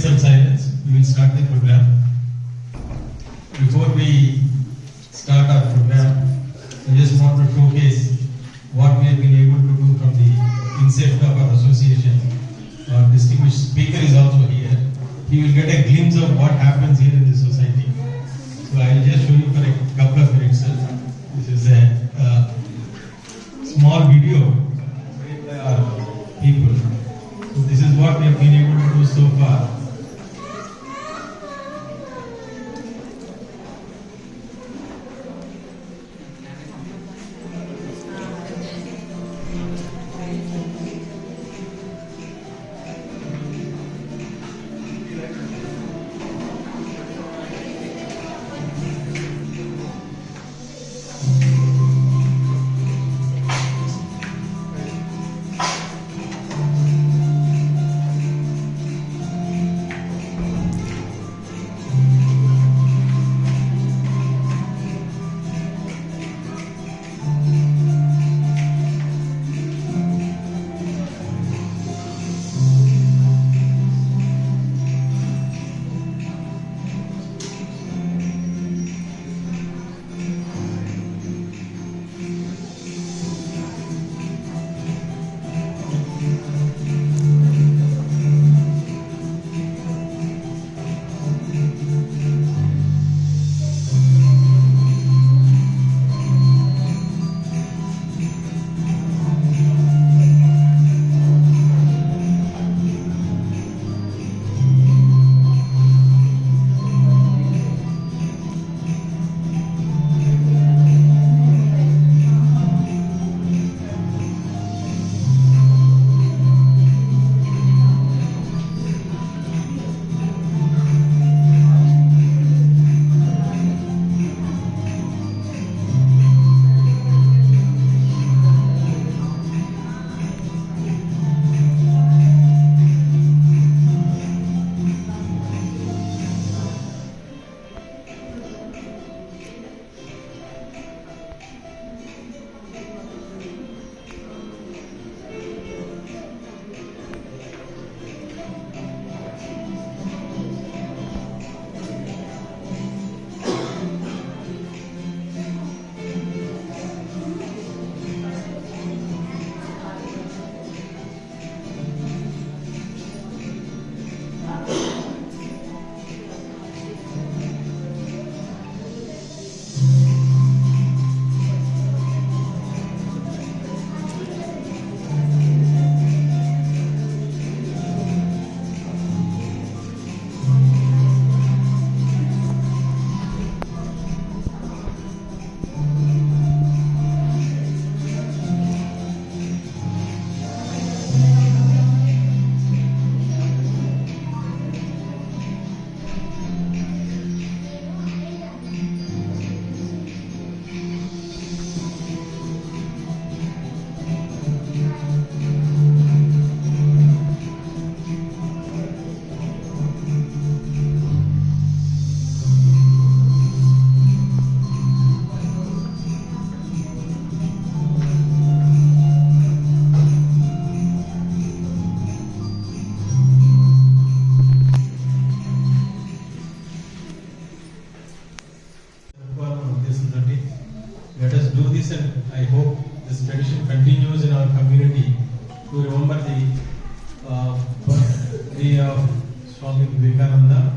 some silence. We will start the program. Before we start our program, I just want to showcase what we have been able to do from the incept of our association. Our distinguished speaker is also here. He will get a glimpse of what happens here in the society. So I will just show you for a couple of minutes. This is a small video made by our people. So this is what we have been able to do so far. Let us do this, and I hope this tradition continues in our community to remember the birthday of Swami Vivekananda,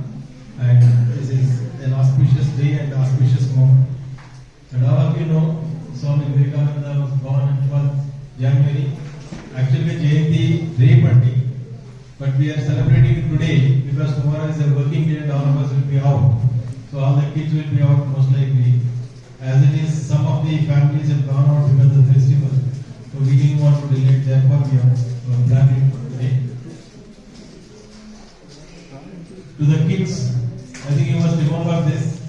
and this is an auspicious day and auspicious moment. And all of you know Swami Vivekananda was born on 12th January. Actually, Jayanti Repandi, but we are celebrating today because tomorrow is a working day and all of us will be out. So all the kids will be out most likely. As it is, some of the families have gone out because of the festival. So we didn't want to delay it, therefore we are planning for today. To the kids, I think you must remember this.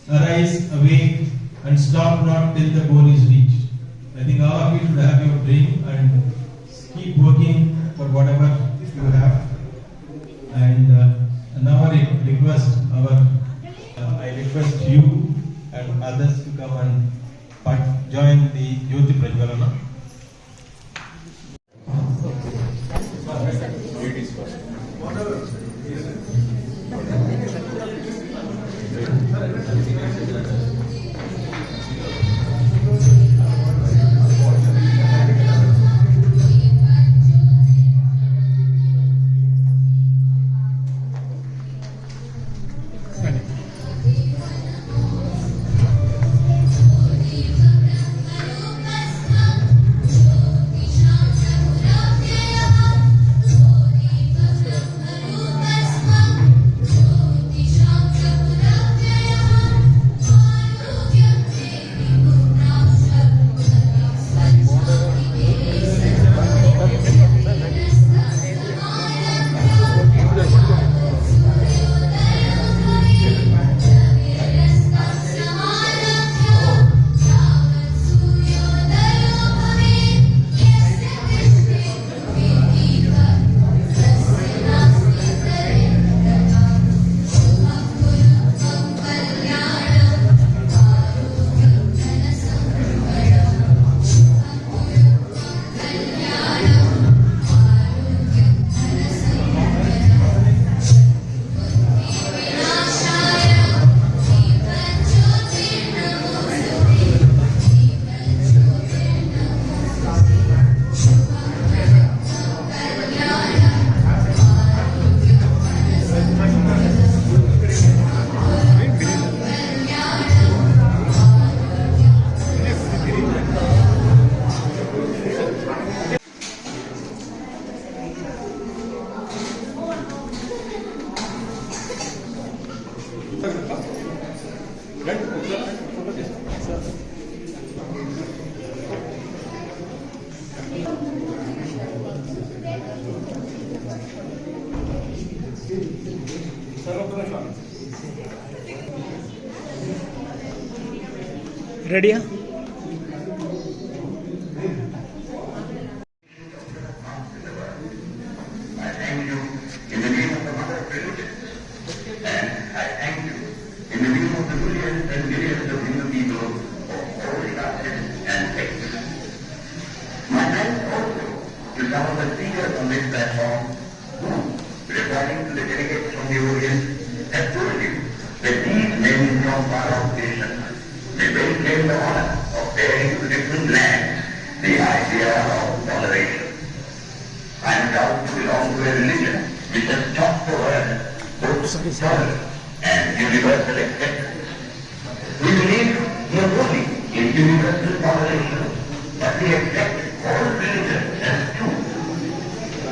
Arise, awake, and stop not till the goal is reached. I think all of you should have your dream and keep working for whatever you have. And now I request you and others to come and join the Jyoti Prajwalana. Ladies first. ரெடியா? And universal acceptance. We believe not only in universal toleration, but we accept all religions as true.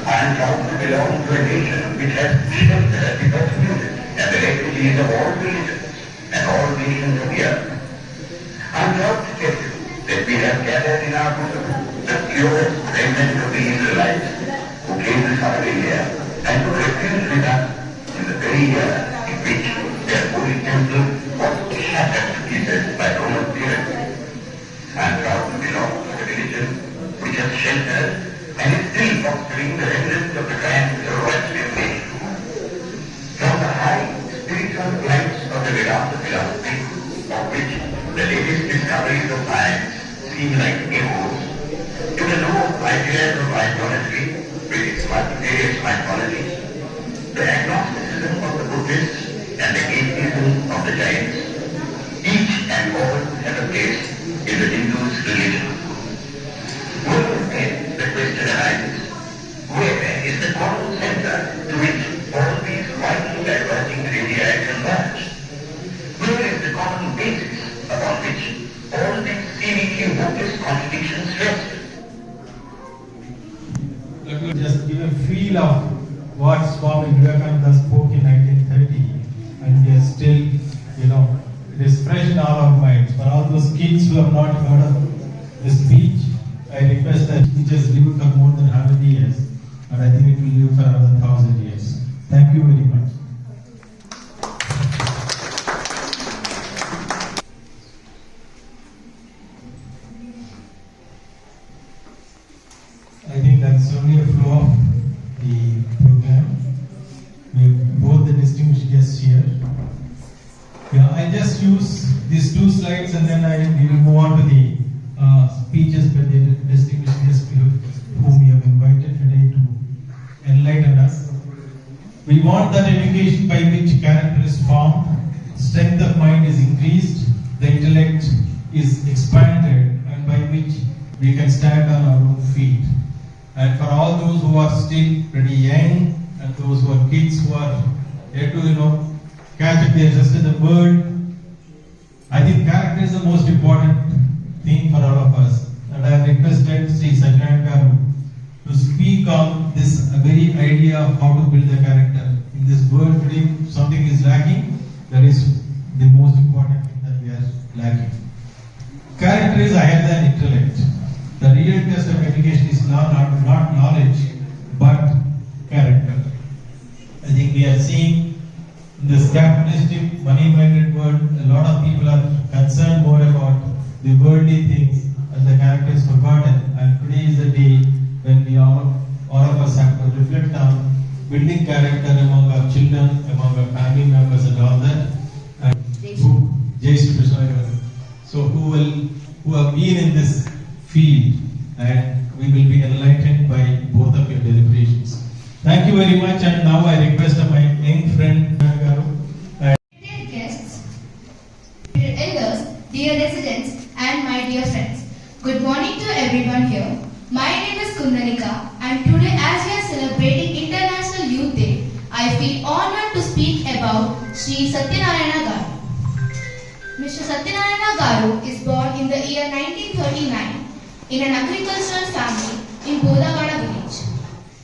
I am proud to belong to a nation which has sheltered the persecuted and the refugees of all religions and all nations of the earth. I am proud to tell you that we have gathered in our bosom the purest remnant of the Israelites who came to Samaria and who refused with us in the very year in which their holy temple was shattered to pieces by Roman tyranny. I am proud to belong to a religion which has sheltered and is still fostering the remnants of the grand Zoroastrian nation. From the high spiritual flights of the Vedanta philosophy, of which the latest discoveries of science seem like echoes, to the low ideas of idolatry with its multifarious mythologies, the agnosticism of the Buddhists and the atheism of the Jains, each and all have a place in the Hindu's religion. Where then the question arises, where is the common center to which all these widely diverging radii converge? Where is the common basis upon which all these seemingly hopeless contradictions rest? Let me just give a feel of what Swami Vivekananda spoke in 1930, and we are still, it is fresh in all our minds. For all those kids who have not heard of this speech, I request that it just live for more than 100 years, and I think it will live for another 1,000 years. Thank you very much. I think that's only a flow of the program. We have both the distinguished guests here. Yeah, I just use these 2 slides and then we will move on to the speeches by the distinguished guests whom we have invited today to enlighten us. We want that education by which character is formed, strength of mind is increased, the intellect is expanded, and by which we can stand on our own feet. And for all those who are still pretty young and those who are kids who are yet to catch up their just in the world, I think character is the most important thing for all of us. And I have requested Sri Satyanarayana Garu to speak on this very idea of how to build the character. In this world today, something is lacking. That is the most important thing that we are lacking. Character is higher than intellect. The real test of education is not knowledge, but character. I think we are seeing in this capitalistic, money-minded world, a lot of people are concerned more about the worldly things and the character is forgotten. And today is the day when we all of us have to reflect on building character among our children, among our family members and all that. And Jai Shri Krishna. So who have been in this field, and we will be enlightened by both of your deliberations. Thank you very much, and now I request my young friend Garu. Dear guests, dear elders, dear residents, and my dear friends. Good morning to everyone here. My name is Kundanika, and today as we are celebrating International Youth Day, I feel honored to speak about Sri Satyanarayana Garu. Mr. Satyanarayana Garu is born in the year 1939 in an agricultural family in Bodagada village,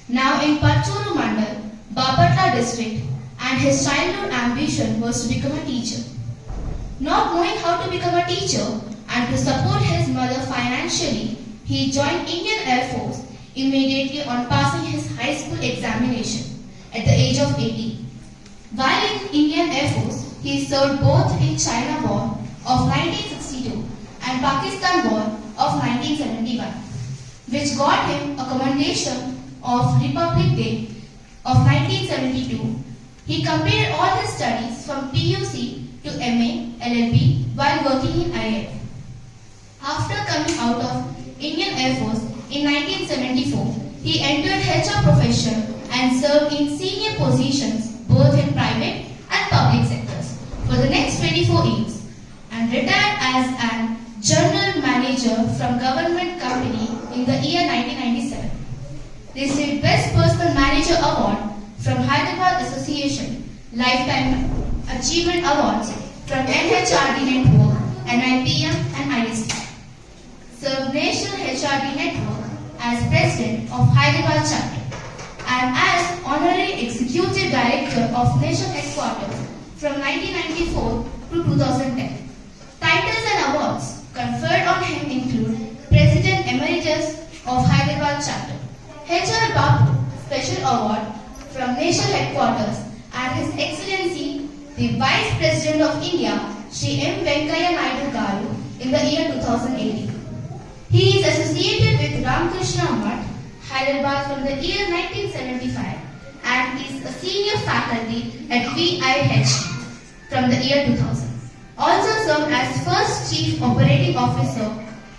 now in Pachuru Mandal, Bapatla district, and his childhood ambition was to become a teacher. Not knowing how to become a teacher and to support his mother financially, he joined Indian Air Force immediately on passing his high school examination at the age of 18. While in Indian Air Force, he served both in China War of 1962 and Pakistan War of 1971, which got him a commendation of Republic Day of 1972. He completed all his studies from PUC to MA, LLB while working in IIF. After coming out of Indian Air Force in 1974, he entered HR profession and served in senior positions both in private and public sectors for the next 24 years and retired as an general manager from government company in the year 1997. Received Best Personal Manager Award from Hyderabad Association, Lifetime Achievement Awards from NHRD Network, NIPM and IST. Served National HRD Network as President of Hyderabad Chapter and as Honorary Executive Director of National Headquarters from 1994 to 2010. Titles and awards conferred on him include President Emeritus of Hyderabad Chapter, HR Babu Special Award from National Headquarters, and His Excellency the Vice President of India, Shri M. Venkaiah Naidu Garu, in the year 2018. He is associated with Ramakrishna Mutt, Hyderabad from the year 1975 and is a senior faculty at VIH from the year 2000. Also served as first Chief Operating Officer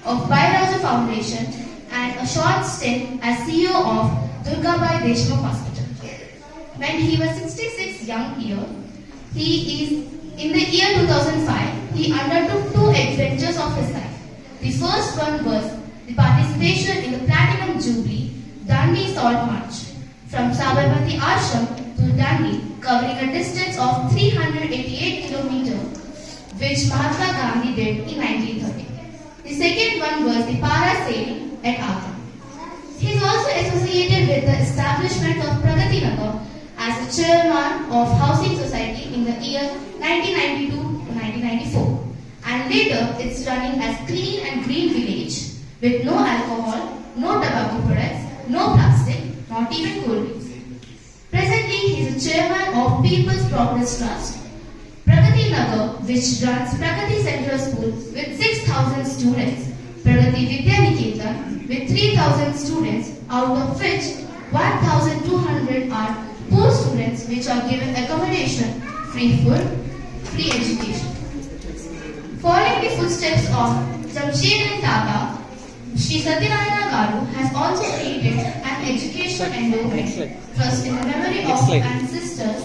of Bayaraja Foundation and a short stint as CEO of Durgabai Deshmukh Hospital. When he was 66 young year, in the year 2005, he undertook 2 adventures of his life. The first one was the participation in the Platinum Jubilee Dandi Salt March from Sabarmati Ashram to Dandi, covering a distance of 388 kilometers, which Mahatma Gandhi did in 1930. The second one was the parasailing at Agra. He is also associated with the establishment of Pragati Nagar as the chairman of Housing Society in the year 1992 to 1994. And later it's running as Clean and Green Village with no alcohol, no tobacco products, no plastic, not even cold drinks. Presently he is the chairman of People's Progress Trust, Pragati Nagar, which runs Pragati Central School with 6,000 students, Pragati Vidya Niketan with 3,000 students, out of which 1,200 are poor students which are given accommodation, free food, free education. Following the footsteps of Jamshedji Tata, Sri Satyanarayana Garu has also created an education endowment trust in the memory of ancestors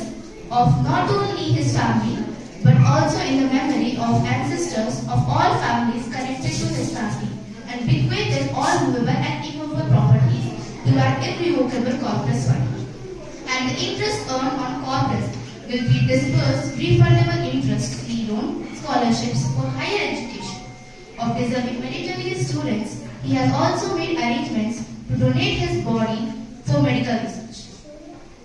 of not only his family but also in the memory of ancestors of all families connected to his family and bequeathed all movable and immovable properties to an irrevocable corpus fund. And the interest earned on corpus will be disbursed refundable interest-free loan scholarships for higher education of deserving meritorious students. He has also made arrangements to donate his body for medical research.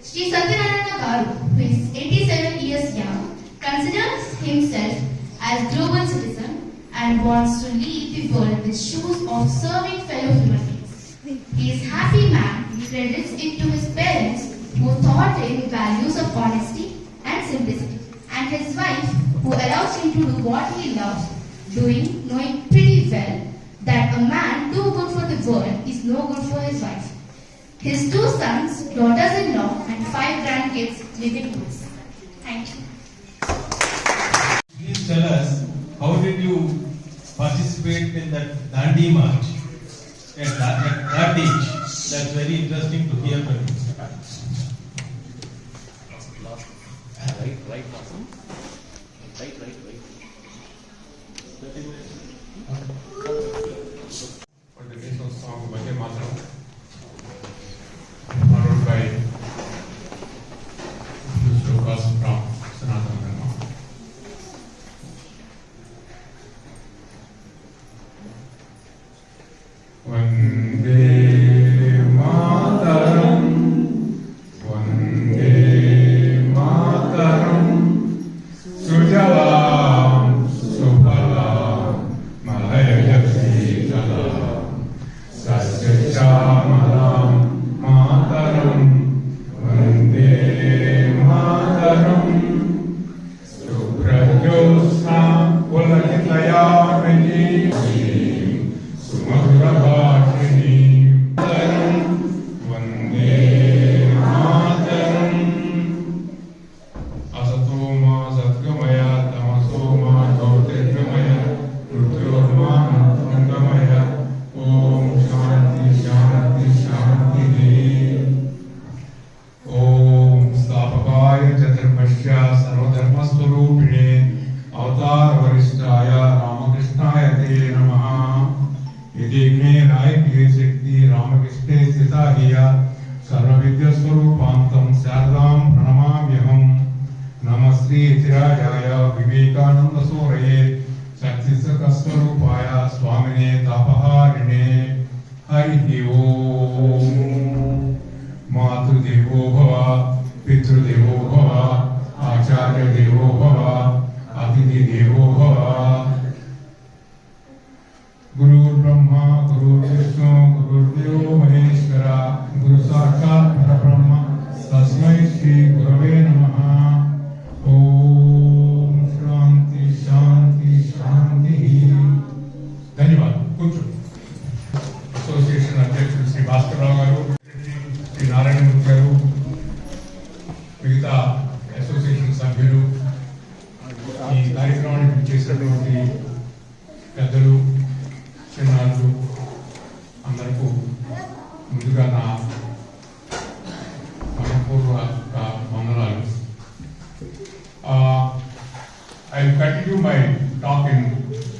Sri Satyanarayana Garu, who is 87 years young, considers himself as global citizen and wants to leave the world with shoes of serving fellow human beings. He is happy man who credits it to his parents who taught him values of honesty and simplicity, and his wife who allows him to do what he loves doing, knowing pretty well that a man too good for the world is no good for his wife. His 2 sons, daughters-in-law and 5 grandkids live in woods. Thank you. Please tell us, how did you participate in that Dandi March at that age? That's very interesting to hear from you. For the national song Vande Mataram, followed by few shlokas from Sanatana Dharma. Vande Mataram, Vande Mataram, Sujala ये शक्ति रामकृष्णे स्थिता हिया सर्वविद्यास्वरूपान्तं शारदां प्रणमाम्यहम् नमः श्री यतिराजाय विवेकानन्दसूरये शक्तिस्वरूपाय स्वामिने तापहारिणे हरिः ओम् मातृदेवो भव पितृदेवो भव आचार्यदेवो भव अतिथिदेवो भव गुरुर्ब्रह्मा गुरुर्विष्णु गुरुर्देवो महेश्वरा गुरु साक्षात् परब्रह्म तस्मै श्री गुरवे नमः ओम शांति शांति शांति धन्यवाद కూర్చో అసోసియేషన్ అధ్యక్షుడు శ్రీ భాస్కరరావు గారు శ్రీ నారాయణమూర్తి గారు మిగతా అసోసియేషన్ సభ్యులు ఈ కార్యక్రమానికి చేసినటువంటి పెద్దలు చిన్నారులు అందరికీ ముందుగా నా మనపూర్వక వందనాలు. I will continue my talk in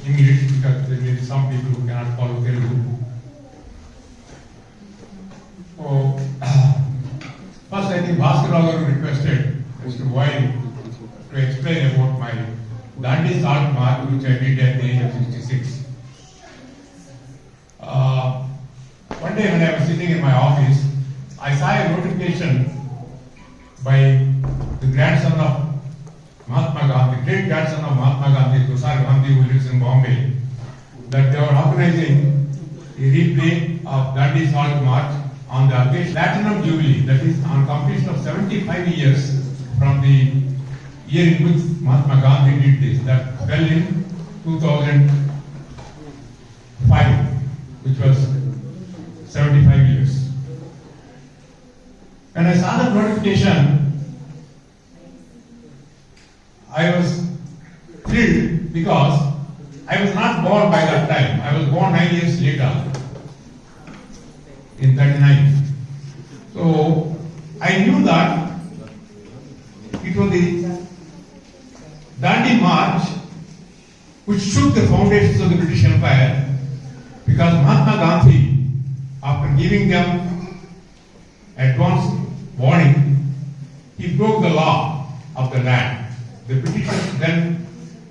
English because there may be some people who cannot follow Telugu. So, first I think Bhaskar Rao requested as to why to explain about my Dandi Salt March which I did at the age of 66. One day when I was sitting in my office, I saw a notification by the grandson of Mahatma Gandhi, great grandson of Mahatma Gandhi, Tushar Gandhi, who lives in Bombay, that they were organizing a replay of Dandi Salt March on the Platinum Jubilee, that is on completion of 75 years from the year in which Mahatma Gandhi did this, that fell in 2005, which was 75 years. When I saw the notification, I was thrilled because I was not born by that time. I was born 9 years later, in 39. So I knew that it was the Dandi March which shook the foundations of the British Empire, because Mahatma Gandhi, after giving them advance warning, he broke the law of the land. The Britishers then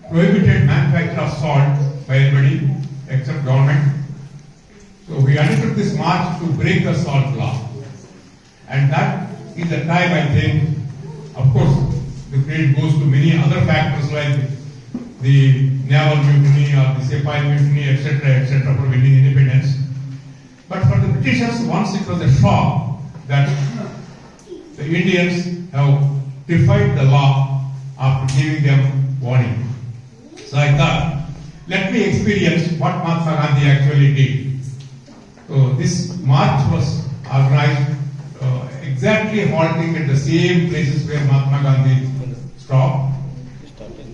prohibited manufacture of salt by anybody except government. So we undertook this march to break the salt law. And that is the time, I think, of course, the credit goes to many other factors like the naval mutiny or the Sepoy mutiny, etc., for winning independence. But for the Britishers, once it was a shock that the Indians have defied the law after giving them warning. So I thought, let me experience what Mahatma Gandhi actually did. So this march was organized exactly halting at the same places where Mahatma Gandhi stopped,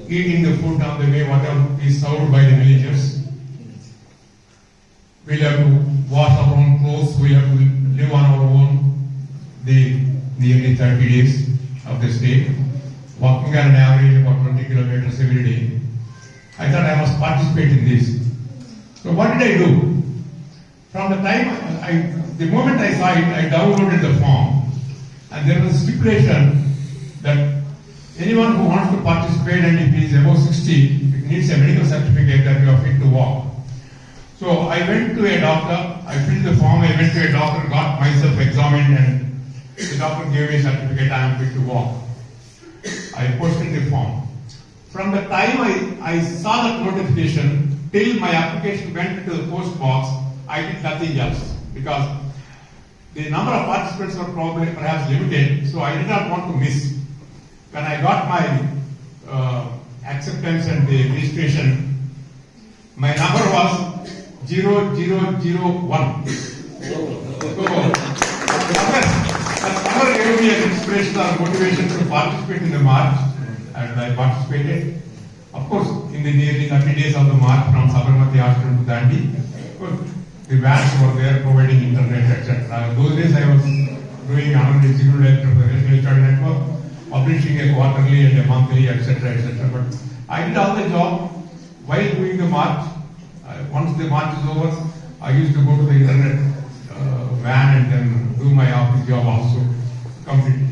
eating the food on the way, whatever is served by the villagers. We'll have to wash our own clothes, we'll have to live on our own the nearly 30 days of the stay, walking at an average about 20 kilometers every day. I thought I must participate in this. So what did I do? From the time the moment I saw it, I downloaded the form, and there was a stipulation that anyone who wants to participate and if he is above 60, it needs a medical certificate that you are fit to walk. So I went to a doctor, I filled the form, I went to a doctor, got myself examined, and the doctor gave me a certificate, I am fit to walk. I posted the form. From the time I saw that notification till my application went into the post box, I did nothing else, because the number of participants were probably perhaps limited, so I did not want to miss. When I got my acceptance and the registration, my number was 0001. So that number gave me an inspiration or motivation to participate in the march, and I participated. Of course, in the nearly 30 days of the march from Sabarmati Ashram to Dandi, the vans were there providing internet, etc. Those days I was doing honorary executive director of the National Study Network, publishing a quarterly and a monthly, etc., etc. But I did all the job while doing the march. Once the march is over, I used to go to the internet van and then do my office job also completely.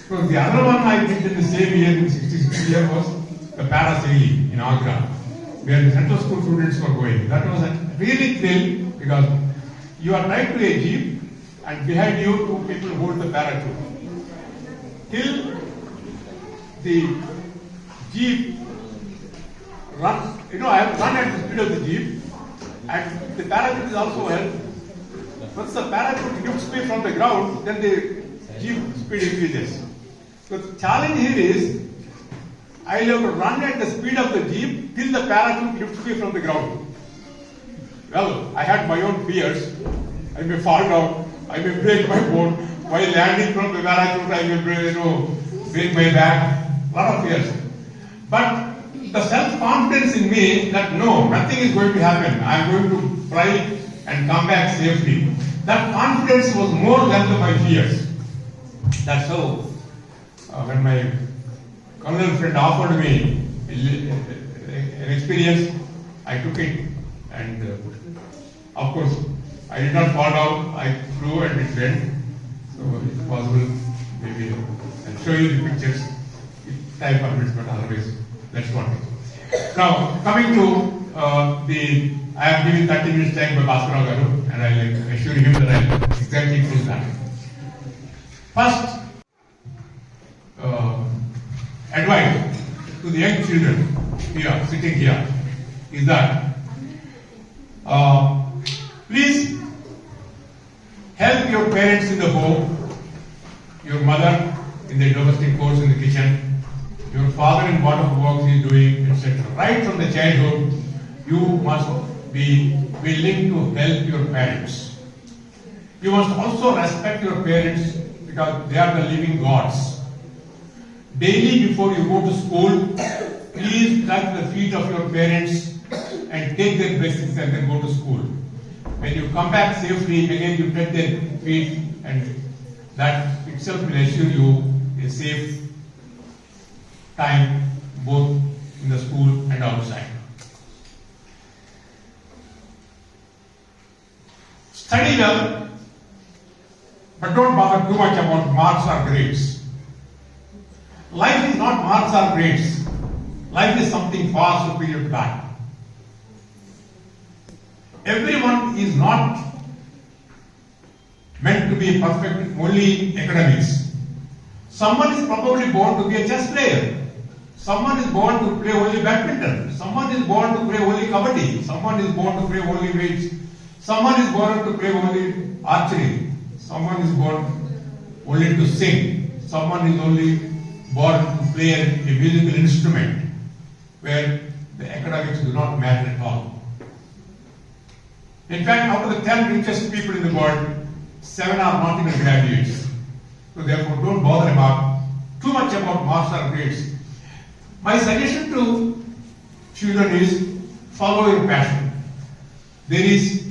So the other one I did in the same year, in 66 year, was the parasailing in Agra, where the central school students were going. That was a really thrill because you are tied to a jeep and behind you two people hold the parachute. Till the jeep runs, I have run at the speed of the jeep and the parachute is also held. Once the parachute lifts me from the ground, then the jeep speed increases. So the challenge here is, I will have to run at the speed of the jeep till the parachute lifts me from the ground. Well, I had my own fears. I may fall down, I may break my bone. While landing from the parachute, I may break my back. Lot of fears. But the self-confidence in me that no, nothing is going to happen. I am going to fly and come back safely. That confidence was more than my fears. That's how when my colonel friend offered me an experience, I took it, and of course I did not fall down. I flew and it went. So if possible, maybe I'll show you the pictures if time permits, but otherwise that's what it is. Now coming to I am giving 30 minutes time by Bhaskara Garu, and I will assure him that I will exactly do that. First, advice to the young children here, sitting here, is that please help your parents in the home, your mother in the domestic chores in the kitchen, your father in whatever work he is doing, etc. Right from the childhood, you must be willing to help your parents. You must also respect your parents because they are the living gods. Daily before you go to school, please touch the feet of your parents and take their blessings and then go to school. When you come back safely, again you touch their feet, and that itself will assure you a safe time both in the school and outside. Study well, but don't bother too much about marks or grades. Life is not marks or grades. Life is something far superior to that. Everyone is not meant to be perfect only in academics. Someone is probably born to be a chess player. Someone is born to play only badminton. Someone is born to play only kabaddi. Someone is born to play only weights. Someone is born to play only archery. Someone is born only to sing. Someone is only born to play a musical instrument where the academics do not matter at all. In fact, out of the 10 richest people in the world, 7 are not even graduates. So therefore, don't bother too much about marks or grades. My suggestion to children is follow your passion. There is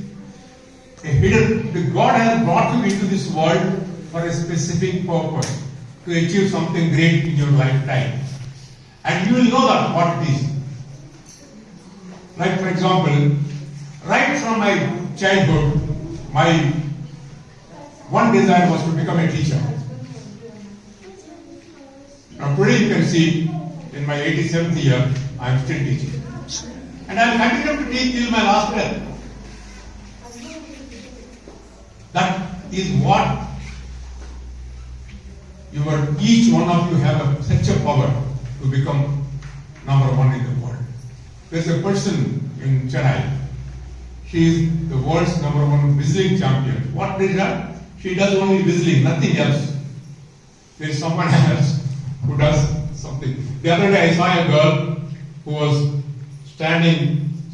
a hidden, God has brought you into this world for a specific purpose, to achieve something great in your lifetime. And you will know that what it is. Like for example, right from my childhood, my one desire was to become a teacher. Now today you can see, in my 87th year, I am still teaching. And I will continue to teach till my last breath. That is what each one of you have such a power to become number one in the world. There's a person in Chennai. She is the world's number one whistling champion. What is that? She does only whistling, nothing else. There is someone else who does something. The other day I saw a girl who was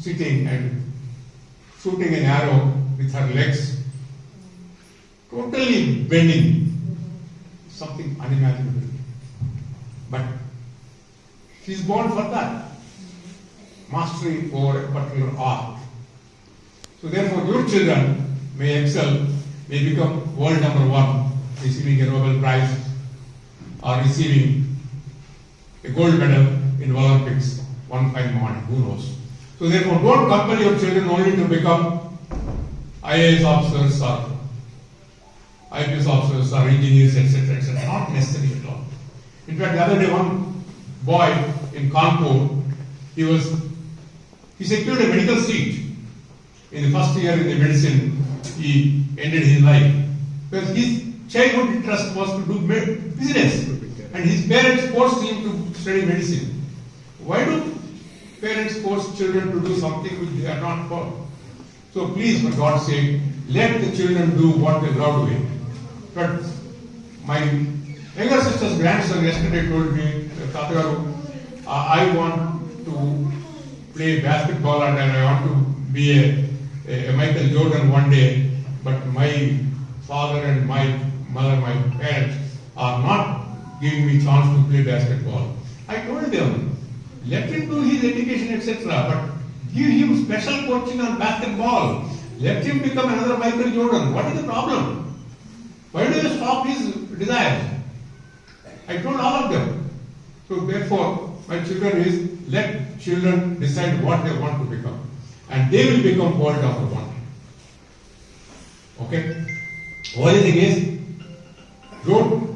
sitting and shooting an arrow with her legs, totally bending. Something unimaginable. But she is born for that. Mastery over a particular art. So therefore your children may excel, may become world number one, receiving a Nobel Prize or receiving a gold medal in Olympics one fine morning, who knows. So therefore don't compel your children only to become IAS officers or IPS officers or engineers, etc., etc. Not necessary at all. In fact, the other day, one boy in Kanpur, he secured a medical seat in the first year in the medicine. He ended his life because his childhood interest was to do business, and his parents forced him to study medicine. Why do parents force children to do something which they are not for? So please, for God's sake, let the children do what they love doing. But my younger sister's grandson yesterday told me, Tatagaru, I want to play basketball and I want to be a Michael Jordan one day, but my father and my mother, my parents are not giving me chance to play basketball. I told them, let him do his education, etc., but give him special coaching on basketball. Let him become another Michael Jordan. What is the problem? Why do you stop his desires? I told all of them. So therefore, my children is, let children decide what they want to become. And they will become world number one. Okay? Only thing is, don't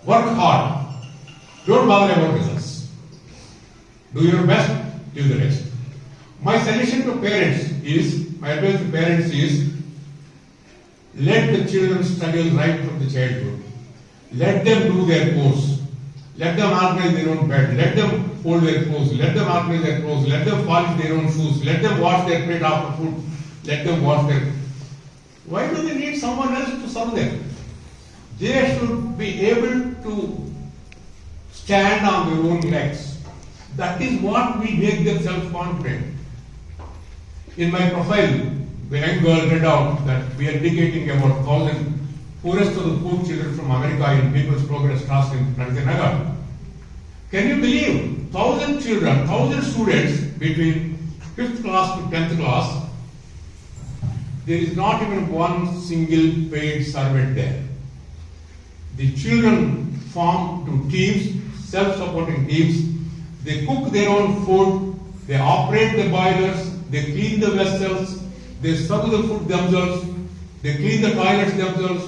work hard. Don't bother about results. Do your best, do the rest. My suggestion to parents is, my advice to parents is, let the children struggle right from the childhood. Let them do their course. Let them organize their own bed. Let them fold their clothes. Let them organize their clothes. Let them polish their own shoes. Let them wash their plate after food. Let them wash their... Why do they need someone else to serve them? They should be able to stand on their own legs. That is what will make them self-confident. In my profile, the young girl read out that we are dedicating about 1,000 poorest of the poor children from America in People's Progress Trust in Pradhanagar. Can you believe 1,000 children, 1,000 students between 5th class to 10th class, there is not even one single paid servant there. The children form to teams, self-supporting teams. They cook their own food, they operate the boilers, they clean the vessels, they serve the food themselves, they clean the toilets themselves,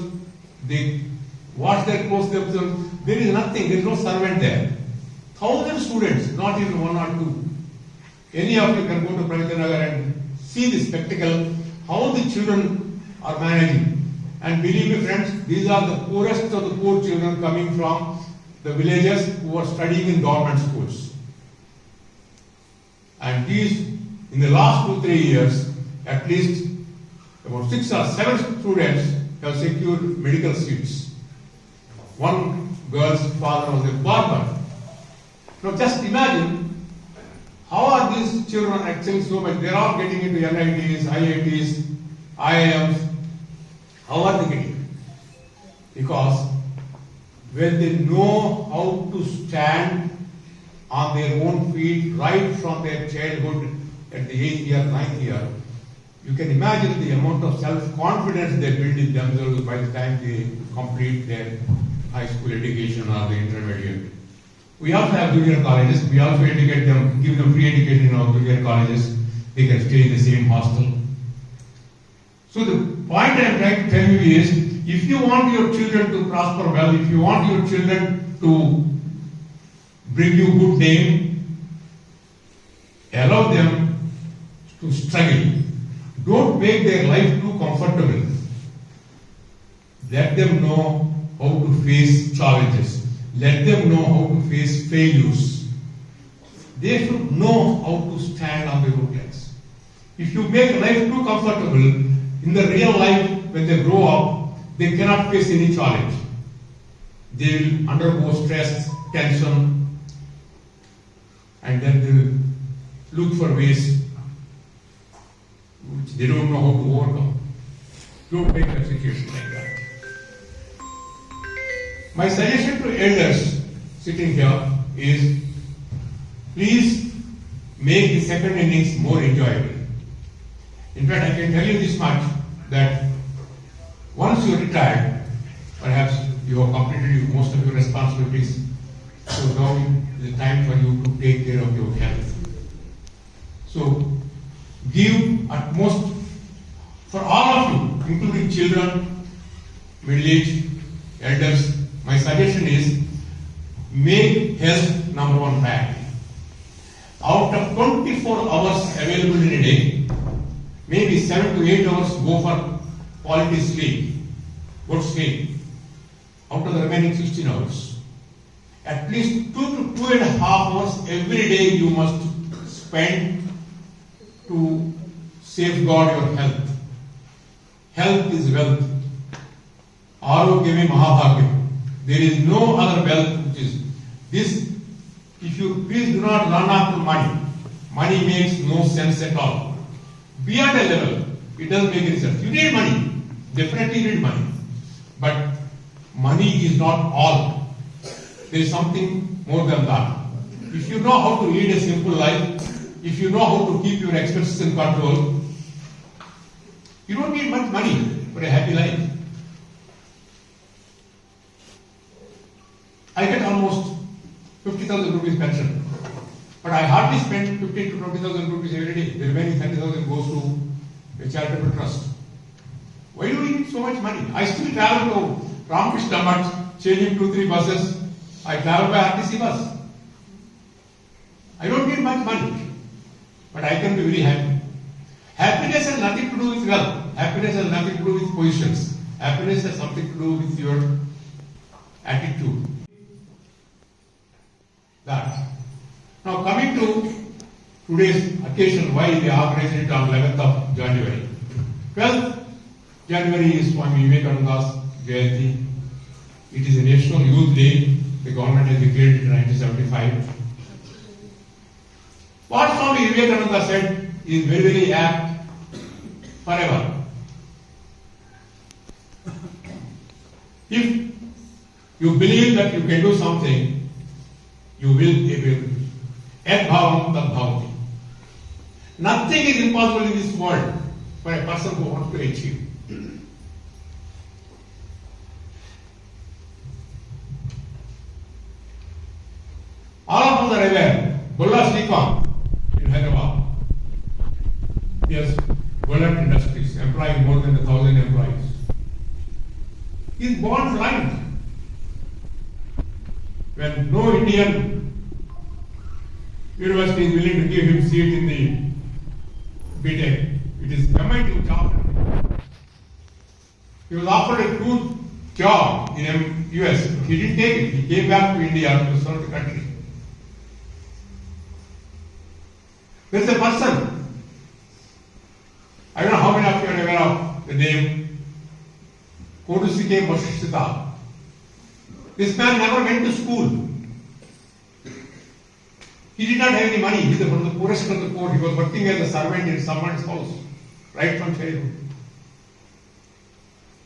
they wash their clothes themselves. There is nothing, there is no servant there. 1,000 students, not even one or two. Any of you can go to Pradhanagar and see the spectacle, how the children are managing. And believe me friends, these are the poorest of the poor children coming from the villages who are studying in government schools. And these, in the last 2-3 years, at least about 6 or 7 students have secured medical seats. One girl's father was a barber. Now just imagine, how are these children excelling so much? They are all getting into NITs, IITs, IIMs. How are they getting? Because when they know how to stand on their own feet right from their childhood at the 8th year, 9th year, you can imagine the amount of self-confidence they build in themselves by the time they complete their high school education or the intermediate. We also have junior colleges. We also educate them, give them free education in our junior colleges. They can stay in the same hostel. So the point I am trying to tell you is, if you want your children to prosper well, if you want your children to bring you good name, allow them to struggle. Don't make their life too comfortable. Let them know how to face challenges. Let them know how to face failures. They should know how to stand on their own legs. If you make life too comfortable, in the real life, when they grow up, they cannot face any challenge. They will undergo stress, tension, and then they will look for ways which they don't know how to overcome. Don't make a situation like that. My suggestion to elders sitting here is, please make the second innings more enjoyable. In fact, I can tell you this much, that once you are retired, perhaps you have completed most of your responsibilities, so now is the time for you to take care of your health. So give utmost For all of you, including children, middle-aged, elders, my suggestion is make health number one priority. Out of 24 hours available in a day, maybe 7 to 8 hours go for quality sleep, good sleep. Out of the remaining 16 hours, at least 2 to 2.5 hours every day you must spend to safeguard your health. Health is wealth. Arogyame Mahabhagyam. There is no other wealth which is this. If you please do not run after money. Money makes no sense at all. Beyond a level, it doesn't make any sense. You need money. Definitely need money. But money is not all. There is something more than that. If you know how to lead a simple life, if you know how to keep your expenses in control, you don't need much money for a happy life. I get almost 50,000 rupees pension, but I hardly spend 15 to 20,000 rupees every day. The remaining 30,000 goes to a charitable trust. Why do we need so much money? I still travel to Ramakrishna Mutt, changing 2-3 buses. I travel by RTC bus. I don't need much money, but I can be very happy. Happiness has nothing to do with wealth. Happiness has nothing to do with positions. Happiness has something to do with your attitude. That. Now coming to today's occasion, why they organized it on 11th of January. 12th January is Swami Vivekananda's Jayanti. It is a National Youth Day. The government has declared it in 1975. What Swami Vivekananda said is very, very apt forever. If you believe that you can do something, you will be able to. Yad bhavam tad bhavati. Nothing is impossible in this world for a person who wants to achieve. All of us are aware, Bulla Srikanth in Hyderabad, he has Bullet Industries, employing more than 1,000 employees. He is born blind. When no Indian university is willing to give him seat in the BTech, it is MIT Chartered. He was offered a good job in US. He didn't take it. He came back to India to serve the country. There is a person, I don't know how many of you are aware of the name Kodusike Vasishtha. This man never went to school. He did not have any money. He was from the poorest of the poor. He was working as a servant in someone's house, right from childhood.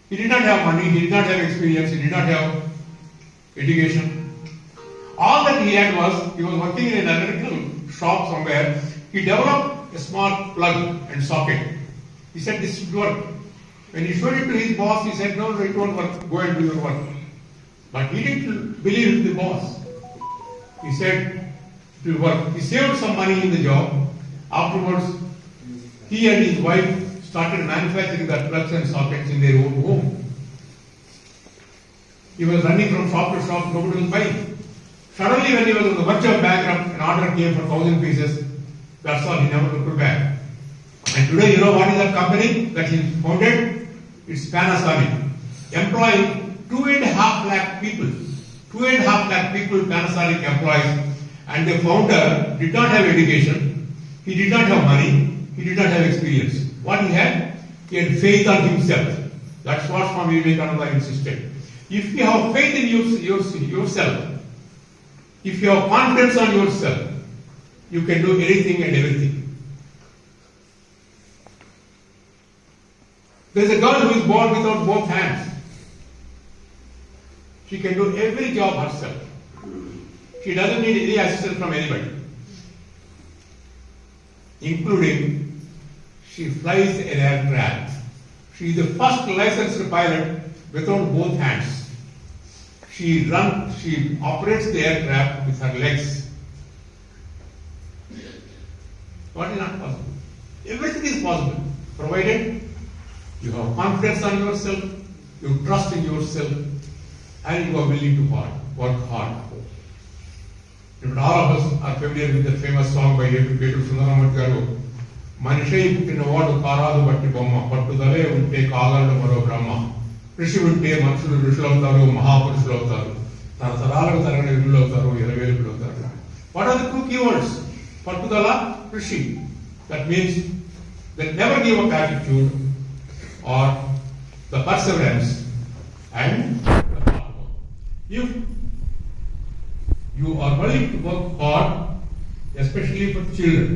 He did not have money, he did not have experience, he did not have education. All that he had was, he was working in an electrical shop somewhere. He developed a small plug and socket. He said this should work. When he showed it to his boss, he said, no, it won't work, go and do your work. But he didn't believe the boss. He said it will work. He saved some money in the job. Afterwards, he and his wife started manufacturing the plugs and sockets in their own home. He was running from shop to shop, nobody was buying. Suddenly, when he was on the verge of bankrupt, an order came for 1,000 pieces. That's all, he never looked back. And today, you know what is that company that he founded? It's Panasonic. Employing 2.5 lakh people. 2.5 lakh people Panasonic employs. And the founder did not have education. He did not have money. He did not have experience. What he had faith on himself. That's what Swami Vivekananda insisted. If you have faith in yourself, if you have confidence on yourself, you can do anything and everything. There is a girl who is born without both hands. She can do every job herself. She doesn't need any assistance from anybody. Including, she flies an aircraft. She is the first licensed pilot without both hands. She operates the aircraft with her legs. What is not possible? Everything is possible, provided you have confidence on yourself, you trust in yourself, and you are willing to work hard. But all of us are familiar with the famous song by Vedu Sundaramurthy garu, Manishai పుట్టినవాడు కారాదు బట్టి బొమ్మ పట్టుదలే ఉంటే కాగలడు మరో బ్రహ్మ ఋషి ఉంటే మనుషులు ఋషులు అవుతారు మహాపురుషులు అవుతారు తరతరాలకు తరగని విలులు అవుతారు ఇరవేలుపులు అవుతారు. What are the two keywords? పట్టుదల, ఋషి. That means that never give up attitude or the perseverance and the hard work. If you are willing to work hard, especially for children,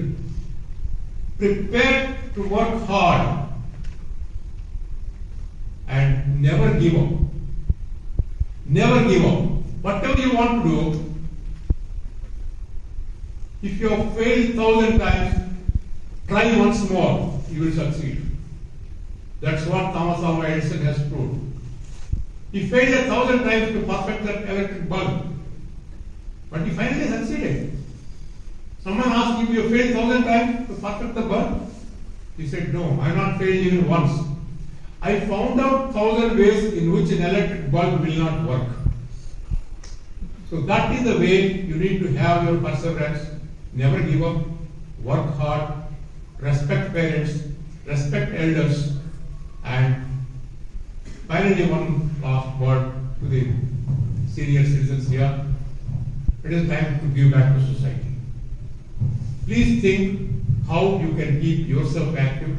prepare to work hard and never give up. Never give up. Whatever you want to do, if you have failed 1,000 times, try once more, you will succeed. That's what Thomas Alva Edison has proved. He failed 1,000 times to perfect that electric bulb, but he finally succeeded. Someone asked him, you failed 1,000 times to perfect the bulb? He said, no, I have not failed even once. I found out 1,000 ways in which an electric bulb will not work. So that is the way you need to have your perseverance. Never give up, work hard, respect parents, respect elders, and finally one last word to the senior citizens here. It is time to give back to society. Please think how you can keep yourself active,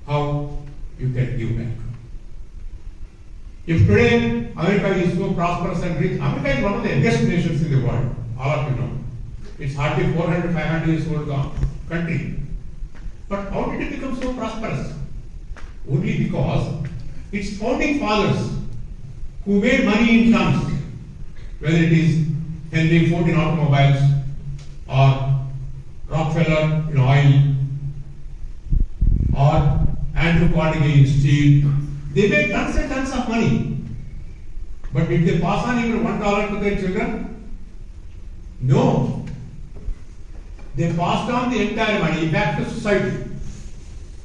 how you can give back. If today America is so prosperous and rich, America is one of the youngest nations in the world, all of you know. It's hardly 400-500 years old country. But how did it become so prosperous? Only because its founding fathers who made money in tons, whether it is Henry Ford in automobiles or Rockefeller in oil or Andrew Carnegie in steel, they made tons and tons of money. But did they pass on even $1 to their children? No. They passed on the entire money back to society.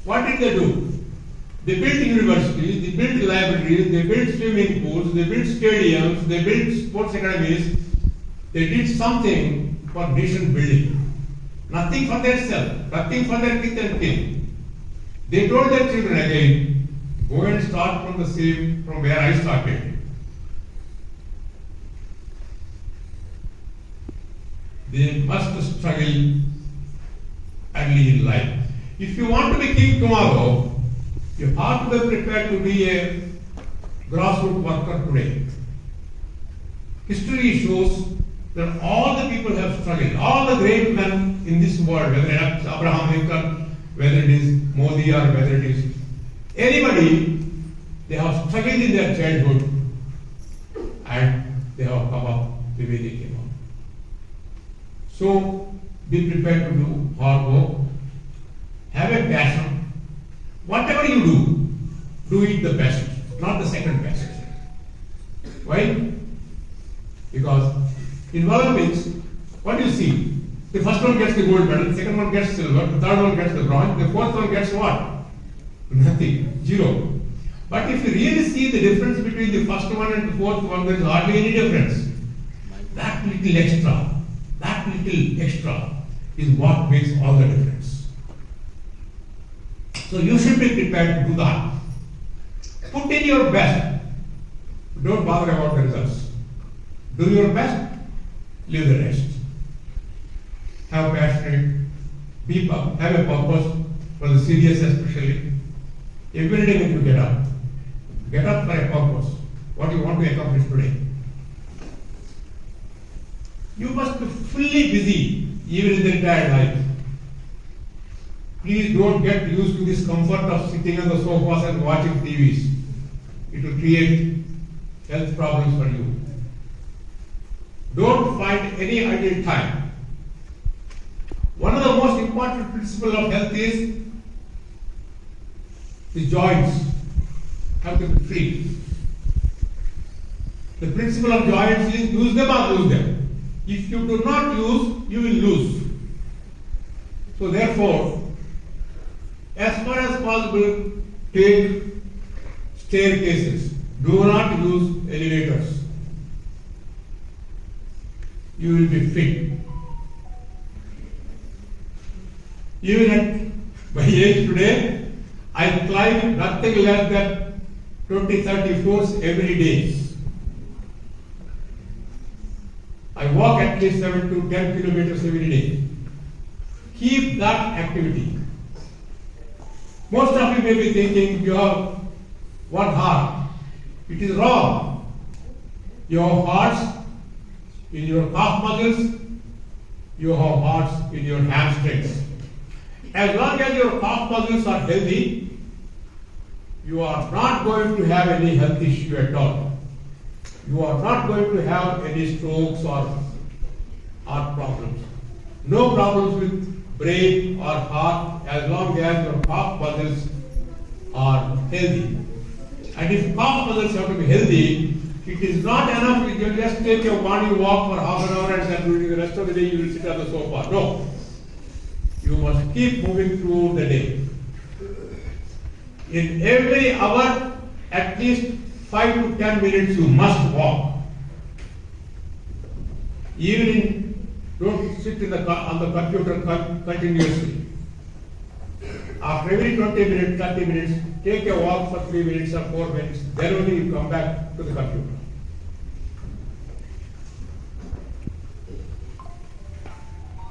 What did they do? They built universities, they built libraries, they built swimming pools, they built stadiums, they built sports academies. They did something for nation building. Nothing for themselves, nothing for their kith and kin. They told their children again, go and start from the same, from where I started. They must struggle early in life. If you want to be king tomorrow, you have to be prepared to be a grassroots worker today. History shows that all the people have struggled, all the great men in this world, whether it's Abraham Lincoln, whether it is Modi or whether it is anybody, they have struggled in their childhood and they have come up the way they came up. So be prepared to do hard work, have a passion. Whatever you do it the best, not the second best. Why? Because in Olympics, what do you see? The first one gets the gold medal, the second one gets silver, the third one gets the bronze, the fourth one gets what? Nothing, zero. But if you really see the difference between the first one and the fourth one, there is hardly any difference. That little extra is what makes all the difference. So you should be prepared to do that. Put in your best. Don't bother about the results. Do your best, leave the rest. Have passion, have a purpose, for the serious especially. Every day when you get up for a purpose. What you want to accomplish today. You must be fully busy, even in the entire life. Please don't get used to this comfort of sitting on the sofas and watching TVs. It will create health problems for you. Don't find any idle time. One of the most important principles of health is the joints have to be free. The principle of joints is use them or lose them. If you do not use, you will lose. So therefore, as far as possible, take staircases. Do not use elevators. You will be fit. Even at my age today, I climb nothing less than 20-30 floors every day. I walk at least 7 to 10 kilometers every day. Keep that activity. Most of you may be thinking you have one heart. It is wrong. You have hearts in your calf muscles, you have hearts in your hamstrings. As long as your calf muscles are healthy, you are not going to have any health issue at all. You are not going to have any strokes or heart problems. No problems with brain or heart as long as your calf muscles are healthy. And if calf muscles have to be healthy, it is not enough you can just take your morning walk for half an hour and then during the rest of the day you will sit on the sofa. No. You must keep moving through the day. In every hour, at least 5 to 10 minutes you must walk. Don't sit on the computer continuously. After every 20 minutes, 30 minutes, take a walk for 3 minutes or 4 minutes, then only you come back to the computer.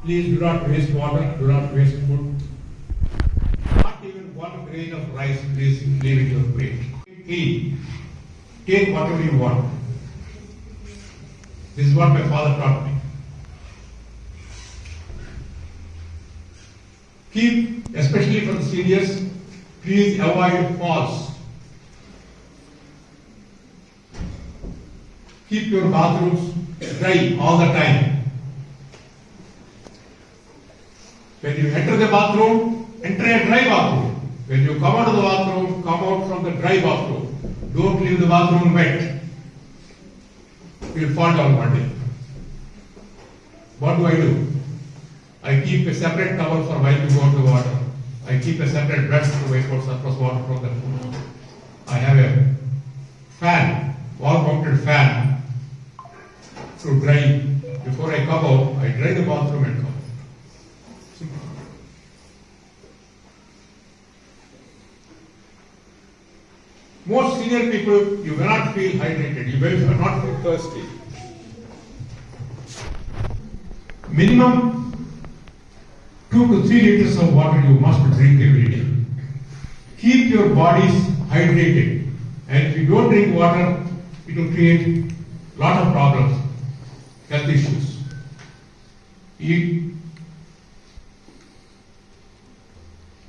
Please do not waste water, do not waste food. Not even 1 grain of rice, please leave it your plate. Clean. Take whatever you want. This is what my father taught me. Keep, especially for the seniors, please avoid falls. Keep your bathrooms dry all the time. When you enter the bathroom, enter a dry bathroom. When you come out of the bathroom, come out from the dry bathroom. Don't leave the bathroom wet. You will fall down one day. What do? I keep a separate towel for while you go to the water. I keep a separate brush to wait for surplus water from the pool. I have a fan, wall-mounted fan to dry. Before I come out, I dry the bathroom and come out. Simple. Most senior people, you may not feel hydrated, you may not feel thirsty. Minimum 2 to 3 liters of water you must drink every day. Keep your bodies hydrated. And if you don't drink water, it will create a lot of problems, health issues. Eat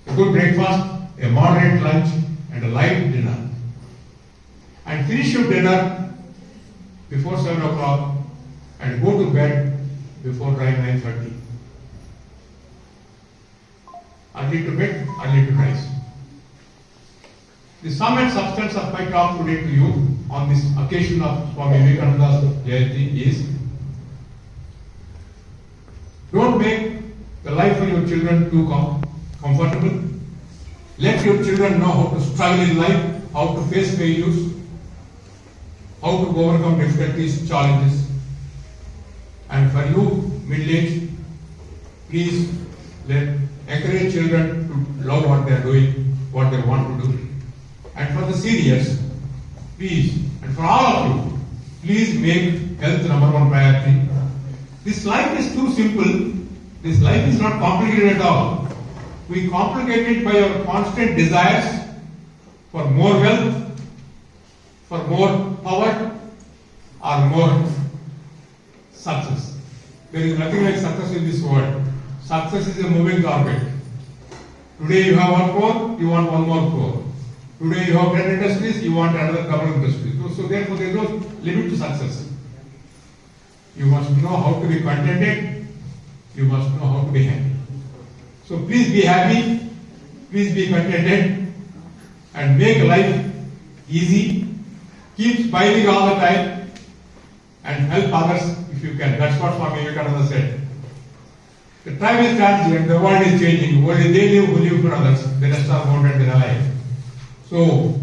a good breakfast, a moderate lunch, and a light dinner. And finish your dinner before 7 o'clock and go to bed before 9:30. Early to bed, early to rise. The sum and substance of my talk today to you on this occasion of Swami Vivekananda's Jayanti is: don't make the life of your children too comfortable. Let your children know how to struggle in life, how to face failures, how to overcome difficulties, challenges. And for you, middle-aged, please encourage children to love what they are doing, what they want to do. And for the seniors, please, and for all of you, please make health #1 priority. This life is too simple. This life is not complicated at all. We complicate it by our constant desires for more wealth, for more power, or more success. There is nothing like success in this world. Success is a moving target. Today you have 1 crore, you want 1 more crore. Today you have 10 industries, you want another couple industries. So therefore there is no limit to success. You must know how to be contented. You must know how to be happy. So please be happy, please be contented, and make life easy. Keep smiling all the time and help others if you can. That's what Swami Vivekananda said. The time is transient, the world is changing. Only they live who live for others. The rest are bounded in life. So,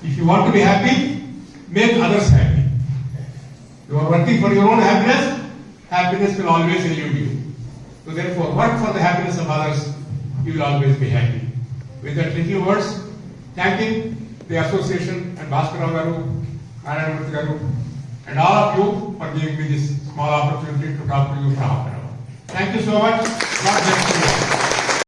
if you want to be happy, make others happy. You are working for your own happiness, happiness will always elude you. So therefore, work for the happiness of others, you will always be happy. With that little words, thanking the association and Bhaskara Garu, Narayanamurthy Garu, and all of you for giving me this small opportunity to talk to you for half an hour. Thank you so much. God bless you all.